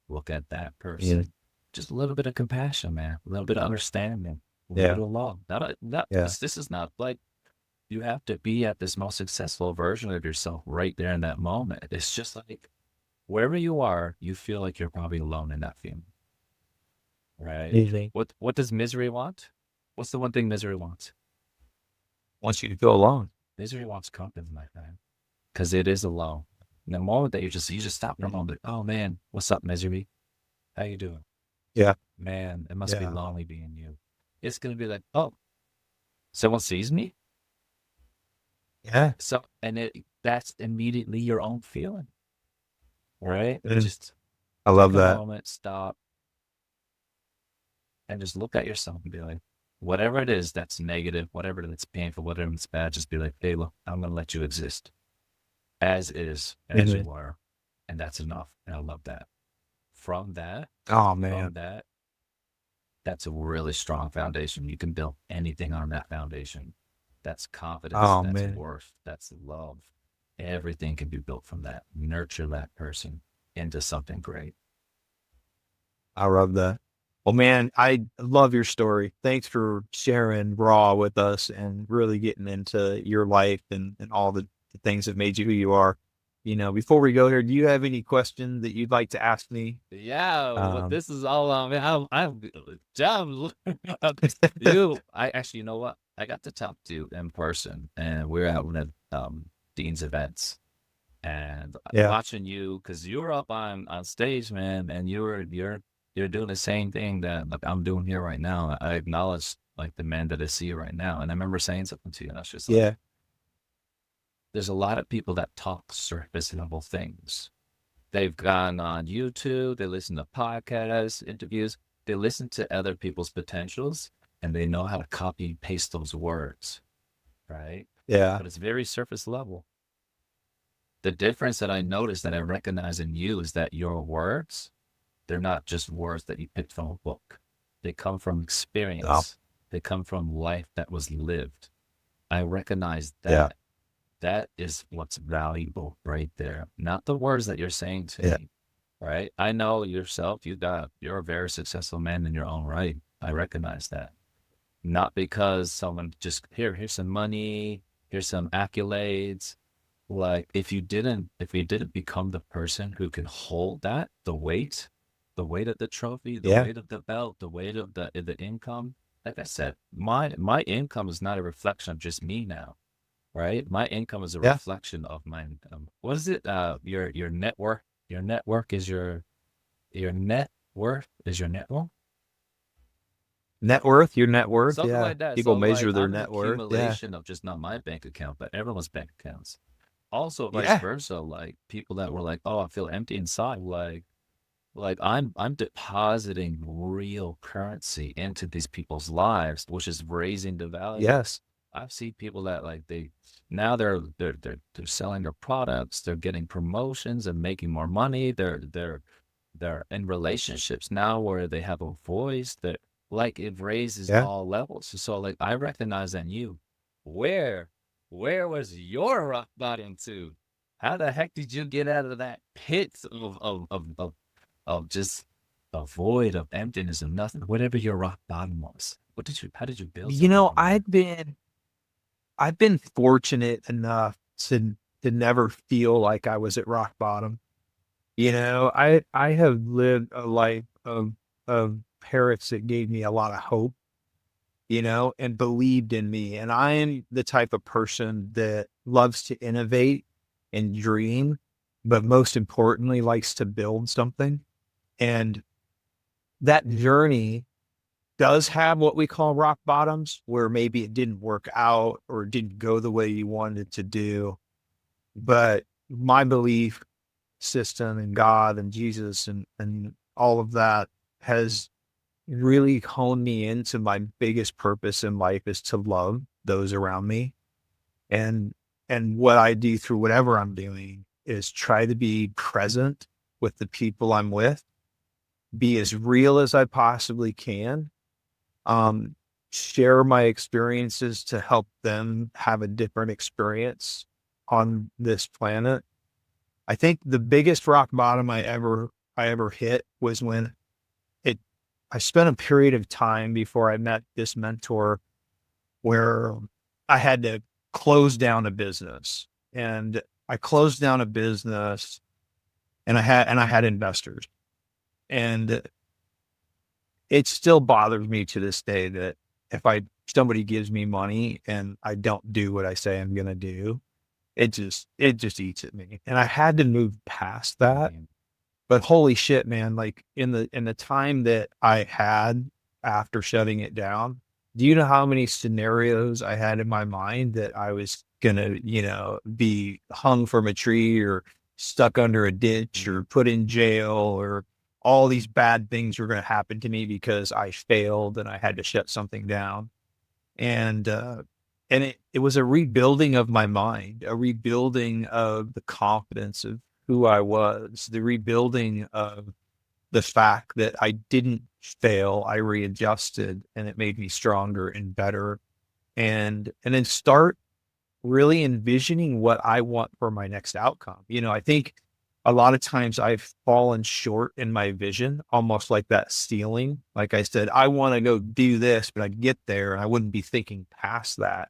Look at that Yeah. person. just a little bit of compassion, man, a little bit of understanding, leave it Yeah. alone. Not Yeah. this is not like you have to be at this most successful version of yourself right there in that moment. It's just like wherever you are, you feel like you're probably alone in that feeling, right? Easy. What does misery want? What's the one thing misery wants? Wants you to feel alone. Misery wants company, my friend, because it is alone. And the moment that you just stop for a Mhm. moment, oh man, what's up, misery? How you doing? Yeah. Man, it must be Yeah. lonely being you. It's gonna be like, oh, someone sees me. Yeah. So, and that's immediately your own feeling, right? Mm. Just I take love a that. moment, stop, and just look at yourself and be like, whatever it is that's negative, whatever that's painful, whatever that's bad, just be like, hey, look, I'm gonna let you exist as is, as Mhm. you are, and that's enough. And I love that. From that, Oh from man. that, that's a really strong foundation. You can build anything on that foundation. That's confidence, Oh that's man. worth, that's love. Everything can be built from that. Nurture that person into something great. I love that. Well, man, I love your story. Thanks for sharing raw with us and really getting into your life and all the things that made you who you are. Before we go here, do you have any question that you'd like to ask me? Yeah, well, Um, this is all on me. I'm John. You, I actually, you know what? I got to talk to you in person, and we're at one of Dean's events, and yeah, watching you because you were up on stage, man, and you're doing the same thing that like I'm doing here right now. I acknowledge like the man that I see right now, and I remember saying something to you, and I was just like, yeah, there's a lot of people that talk surface level things. They've gone on YouTube, they listen to podcasts, interviews, they listen to other people's potentials, and they know how to copy and paste those words, right? yeah, But it's very surface level. The difference that I noticed that I recognize in you is that your words, they're not just words that you picked from a book. They come from no, experience. They come from life that was lived. I recognize yeah, that. That is what's valuable right there. Not the words that you're saying to yeah, me, right? I know yourself, you're a very successful man in your own right. I recognize that. Not because someone just here's some money, here's some accolades. Like if you didn't become the person who can hold that, the weight of the trophy, the yeah, weight of the belt, the weight of the income. Like I said, my income is not a reflection of just me now, right? My income is a yeah. reflection of my what is it? Your network. Your network is your net worth is your network. Net worth, your net worth. Something Yeah. like that. People So like measure their I'm an net worth. Yeah. accumulation of just not my bank account, but everyone's bank accounts. Also vice Yeah. versa. Like people that were like, oh, I feel empty inside. Like I'm depositing real currency into these people's lives, which is raising the value. Yes. I've seen people that like they now they're selling their products, they're getting promotions and making more money. They're in relationships now where they have a voice that like it raises Yeah. all levels. So like I recognize that in you. Where where was your rock bottom to? How the heck did you get out of that pit of just a void of emptiness of nothing? Whatever your rock bottom was. How did you build You something know, from there? I've been fortunate enough to never feel like I was at rock bottom. I have lived a life of parents that gave me a lot of hope, and believed in me. And I am the type of person that loves to innovate and dream, but most importantly likes to build something. And that journey does have what we call rock bottoms, where maybe it didn't work out or it didn't go the way you wanted it to do. But my belief system and God and Jesus and all of that has really honed me into my biggest purpose in life is to love those around me. And and what I do through whatever I'm doing is try to be present with the people I'm with, be as real as I possibly can, um, share my experiences to help them have a different experience on this planet. I think the biggest rock bottom I ever hit was when it I spent a period of time before I met this mentor where I had to close down a business, and I closed down a business, and I had investors, and it still bothers me to this day that if somebody gives me money and I don't do what I say I'm going to do, it just eats at me. And I had to move past that. Mhm. But holy shit, man, like in the time that I had after shutting it down, do you know how many scenarios I had in my mind that I was gonna, be hung from a tree or stuck under a ditch Mhm. or put in jail, or all these bad things were gonna happen to me because I failed and I had to shut something down. And it was a rebuilding of my mind, a rebuilding of the confidence of who I was, the rebuilding of the fact that I didn't fail, I readjusted, and it made me stronger and better. And then start really envisioning what I want for my next outcome. I think a lot of times I've fallen short in my vision, almost like that ceiling. Like I said, I want to go do this, but I get there and I wouldn't be thinking past that.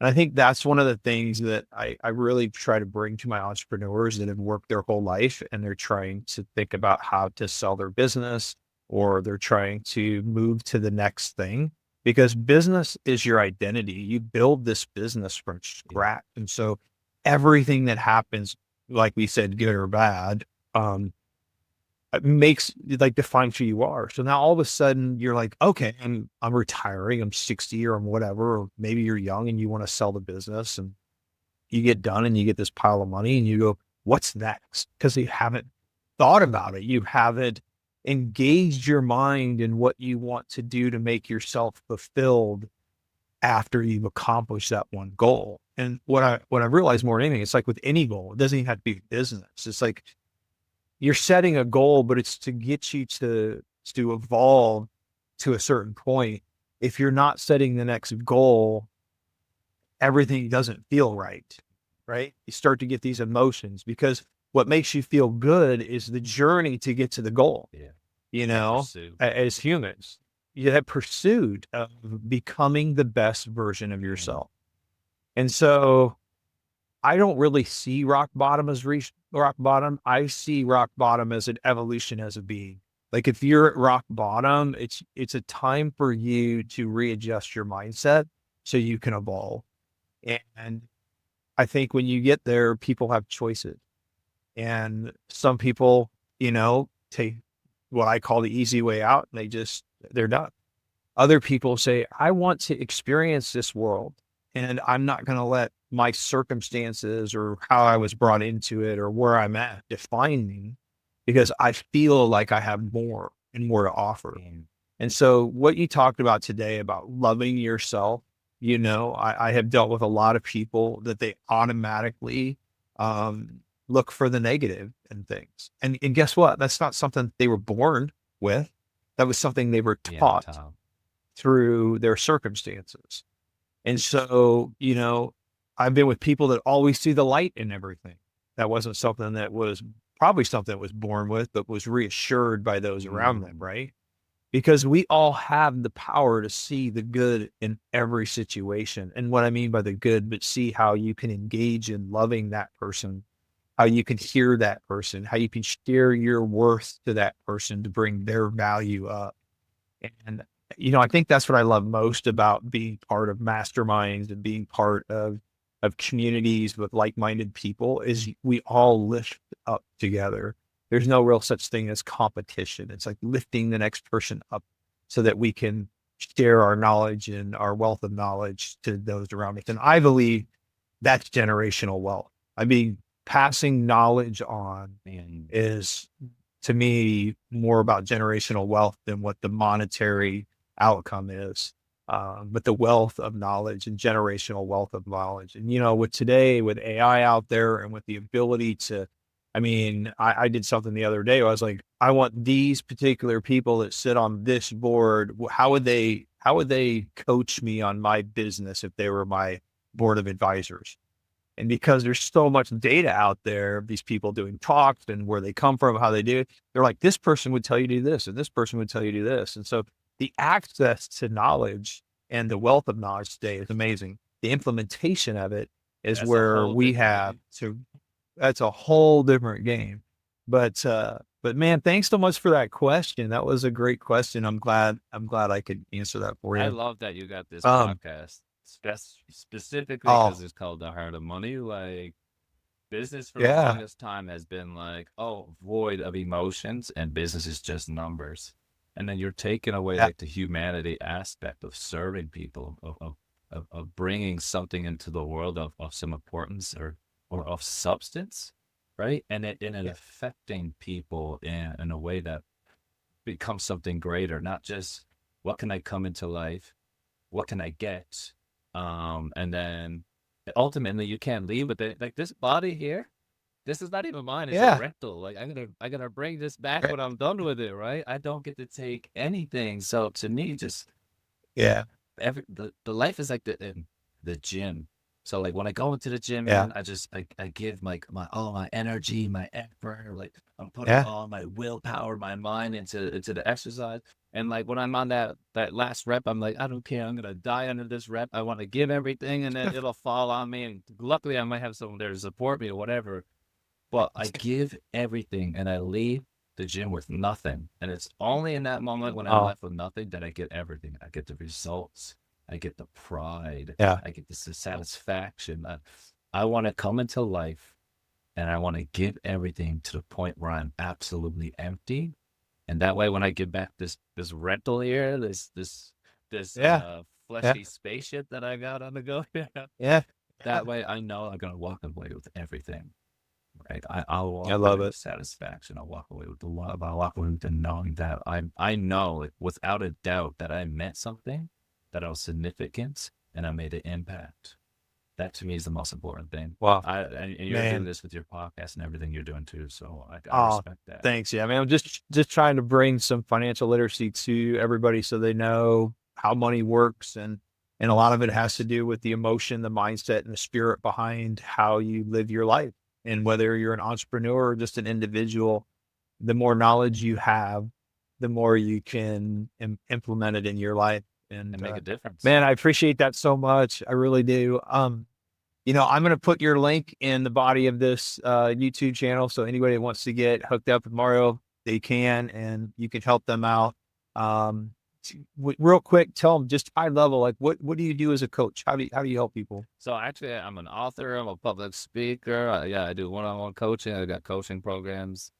And I think that's one of the things that I really try to bring to my entrepreneurs that have worked their whole life and they're trying to think about how to sell their business, or they're trying to move to the next thing, because business is your identity. You build this business from Yeah. scratch. And so everything that happens, like we said, good or bad, um, makes like defines who you are. So now all of a sudden you're like, okay, I'm retiring, I'm 60 or I'm whatever, or maybe you're young and you want to sell the business, and you get done and you get this pile of money and you go, what's next? Because you haven't thought about it. You haven't engaged your mind in what you want to do to make yourself fulfilled after you've accomplished that one goal. And what I realized more than anything, it's like with any goal, it doesn't even have to be business. It's like you're setting a goal, but it's to get you to evolve to a certain point. If you're not setting the next goal, everything doesn't feel right, right? You start to get these emotions because what makes you feel good is the journey to get to the goal, Yeah. you That know, pursuit. as humans. You have pursuit of becoming the best version of Mhm. yourself. And so I don't really see rock bottom as rock bottom. I see rock bottom as an evolution as a being. Like if you're at rock bottom, it's a time for you to readjust your mindset so you can evolve. And I think when you get there, people have choices. And some people, take what I call the easy way out, and they're done. Other people say, I want to experience this world, and I'm not going to let my circumstances or how I was brought into it or where I'm at define me, because I feel like I have more and more to offer. And And so, what you talked about today about loving yourself, I have dealt with a lot of people that they automatically look for the negative in things. And guess what? That's not something they were born with. That was something they were yeah, taught Tom. through their circumstances. And so, I've been with people that always see the light in everything. That wasn't something that was probably something that was born with, but was reassured by those around them, Mm. right? Because we all have the power to see the good in every situation. And what I mean by the good, but see how you can engage in loving that person, how you can hear that person, how you can share your worth to that person to bring their value up. And, I think that's what I love most about being part of masterminds and being part of communities with like-minded people is we all lift up together. There's no real such thing as competition. It's like lifting the next person up so that we can share our knowledge and our wealth of knowledge to those around us. And I believe that's generational wealth. I mean, passing knowledge on And is, to me, more about generational wealth than what the monetary outcome is. But the wealth of knowledge and generational wealth of knowledge. And, with today, with AI out there and with the ability to, I mean, I did something the other day. I was like, I want these particular people that sit on this board. How would they coach me on my business if they were my board of advisors? And because there's so much data out there of these people doing talks and where they come from, how they do it, they're like, this person would tell you to do this, and this person would tell you to do this. And so the access to knowledge and the wealth of knowledge today is amazing. The implementation of it is That's a where whole we different have game. to, that's a whole different game. But man, thanks so much for that question. That was a great question. I'm glad I could answer that for I you. love that you got this Um, podcast specifically because oh, it's called The Heart of Money. Like, business for the yeah, longest time has been like, oh, void of emotions, and business is just numbers. And then you're taking away yeah, like the humanity aspect of serving people, of bringing something into the world of some importance or of substance, right? And it yeah, affecting people in a way that becomes something greater, not just what can I come into life, what can I get, and then ultimately you can't leave with it. Like this body here, this is not even mine. It's a yeah, rental. Like I gotta bring this back right, when I'm done with it, right? I don't get to take anything. So to me, just yeah, the life is like the gym. So like when I go into the gym, yeah, man, I give my all my energy, my effort, like I'm putting yeah, all my willpower, my mind into the exercise. And like when I'm on that last rep, I'm like, I don't care, I'm gonna die under this rep. I want to give everything, and then it'll fall on me. And luckily, I might have someone there to support me or whatever. But I give everything, and I leave the gym with nothing. And it's only in that moment when I'm oh, left with nothing that I get everything. I get the results. I get the pride. yeah, I get the satisfaction. I want to come into life and I want to give everything to the point where I'm absolutely empty. And that way, when I get back this rental here, this yeah, yeah, fleshy spaceship that I got on the go, yeah, yeah. that way I know I'm gonna walk away with everything. Right. I'll I walk love away it. with satisfaction. I'll walk away with the love. I'll walk away with the knowing that I know, like, without a doubt, that I meant something, that I was significant, and I made an impact. That to me is the most important thing. Wow, And you're doing man. this with your podcast and everything you're doing too. So I Oh, respect that. thanks. Yeah, I mean, I'm just trying to bring some financial literacy to everybody so they know how money works, and a lot of it has to do with the emotion, the mindset, and the spirit behind how you live your life. And whether you're an entrepreneur or just an individual, the more knowledge you have, the more you can implement it in your life. And And make a difference. man, I appreciate that so much. I really do. I'm going to put your link in the body of this YouTube channel. So anybody that wants to get hooked up with Mario, they can, and you can help them out. Um, Real quick, tell them just high level, like what do you do as a coach? How do you help people? So actually, I'm an author. I'm a public speaker. Yeah, I do one-on-one coaching. I got coaching programs,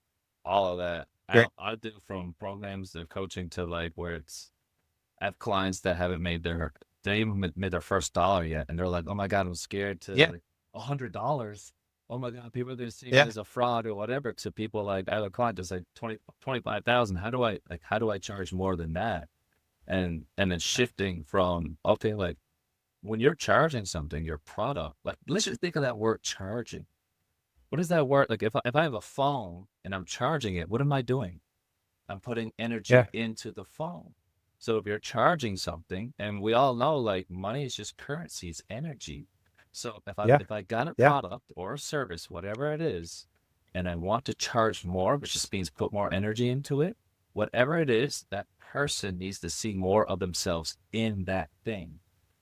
all of that. Great. I do from programs to coaching to like where it's I have clients that haven't made they even made their first dollar yet, and they're like, "Oh my god, I'm scared to Yeah. like $100. Oh my god, people are gonna see me Yeah. as a fraud or whatever." To people like I have a client that's like 25,000. How do I charge more than that? And then shifting from okay, like when you're charging something, your product, like let's just think of that word charging. What is that word? Like if I have a phone and I'm charging it, what am I doing? I'm putting Yeah. energy into the phone. So if you're charging something, and we all know like money is just currency, it's energy. So if I Yeah. if I got a Yeah. product or a service, whatever it is, and I want to charge more, which just means put more energy into it, whatever it is, that person needs to see more of themselves in that thing.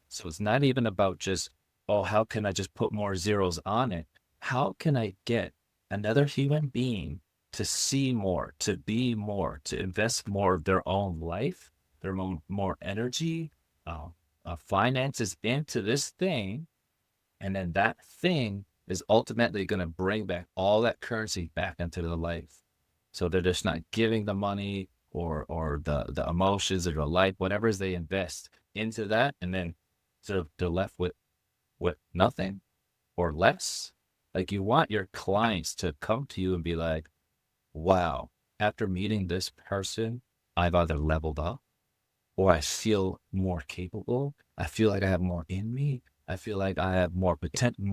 So it's not even about just, oh, how can I just put more zeros on it? How can I get another human being to see more, to be more, to invest more of their own life, their own more energy, uh, finances into this thing, and then that thing is ultimately going to bring back all that currency back into their life. So they're just not giving the money or the emotions or the life, whatever it is they invest into that, and then so they're left with nothing or less. Like you want your clients to come to you and be like, wow, after meeting this person, I've either leveled up or I feel more capable. I feel like I have more in me. I feel like I have more potential,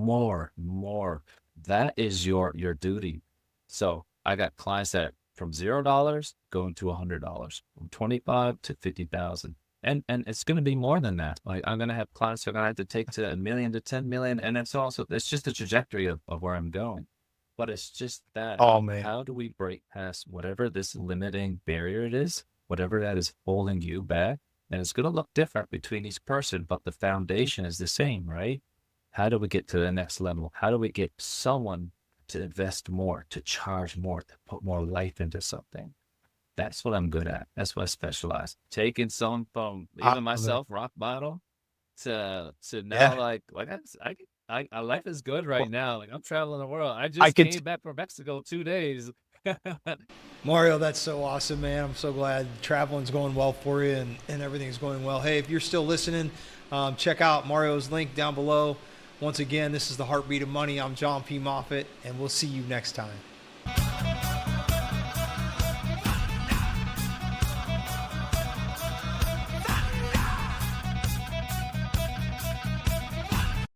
more. That is your duty. So I got clients that from $0 going to $100, from 25 to 50,000. And it's going to be more than that. Like I'm going to have clients who are going to have to take to 1 million to 10 million. And it's just the trajectory of where I'm going. But it's just that, Oh man. how do we break past whatever this limiting barrier it is, whatever that is holding you back? And it's going to look different between each person, but the foundation is the same, right? How do we get to the next level? How do we get someone to invest more, to charge more, to put more life into something? That's what I'm good at. That's what I specialize. Taking someone from I even love it. myself, rock bottom, to now Yeah. like life is good right Well, now. Like I'm traveling the world. I I just could. came back from Mexico 2 days. Mario, that's so awesome, man. I'm so glad traveling's going well for you and everything's going well. Hey, if you're still listening, check out Mario's link down below. Once again, this is the Heartbeat of Money. I'm Jon P. Moffitt, and we'll see you next time.